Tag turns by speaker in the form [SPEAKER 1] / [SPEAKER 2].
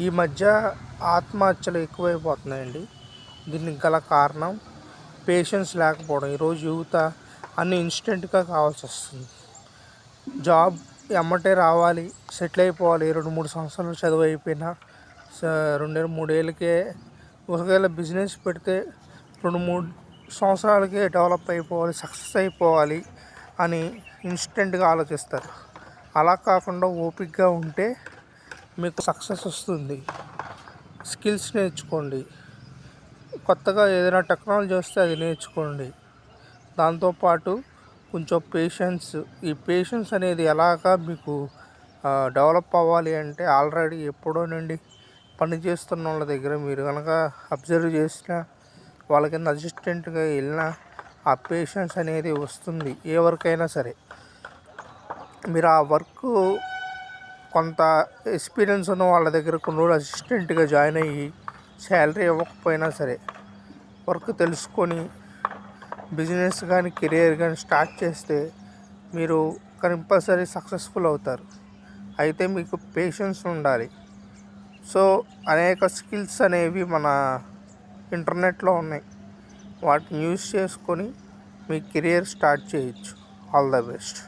[SPEAKER 1] ఈ మధ్య ఆత్మహత్యలు ఎక్కువైపోతున్నాయండి. దీనికి గల కారణం పేషెన్స్ లేకపోవడం. ఈరోజు యువత అన్నీ ఇన్స్టెంట్గా కావాల్సి వస్తుంది. జాబ్ ఎమ్మటే రావాలి, సెటిల్ అయిపోవాలి. 2-3 సంవత్సరాలు చదువు అయిపోయినా 2-3 ఏళ్ళకే, ఒకవేళ బిజినెస్ పెడితే 2-3 సంవత్సరాలకే డెవలప్ అయిపోవాలి, సక్సెస్ అయిపోవాలి అని ఇన్స్టెంట్గా ఆలోచిస్తారు. అలా కాకుండా ఓపికగా ఉంటే మీకు సక్సెస్ వస్తుంది. స్కిల్స్ నేర్చుకోండి. కొత్తగా ఏదైనా టెక్నాలజీ వస్తే అది నేర్చుకోండి. దాంతోపాటు కొంచెం ఈ పేషెన్స్ అనేది ఎలాగా మీకు డెవలప్ అవ్వాలి అంటే, ఆల్రెడీ ఎప్పుడో నుండి పని చేస్తున్న వాళ్ళ దగ్గర మీరు కనుక అబ్జర్వ్ చేసినా, వాళ్ళ కింద అసిస్టెంట్గా వెళ్ళినా ఆ పేషెన్స్ అనేది వస్తుంది. ఏ వర్క్ అయినా సరే మీరు ఆ వర్క్ కొంత ఎక్స్పీరియన్స్ ఉన్న వాళ్ళ దగ్గర కొన్ని రోజులు అసిస్టెంట్గా జాయిన్ అయ్యి, శాలరీ ఇవ్వకపోయినా సరే వర్క్ తెలుసుకొని బిజినెస్ కానీ కెరియర్ కానీ స్టార్ట్ చేస్తే మీరు కంపల్సరీ సక్సెస్ఫుల్ అవుతారు. అయితే మీకు పేషెన్స్ ఉండాలి. సో అనేక స్కిల్స్ అనేవి మన ఇంటర్నెట్లో ఉన్నాయి. వాటిని యూజ్ చేసుకొని మీ కెరియర్ స్టార్ట్ చేయొచ్చు. All the best.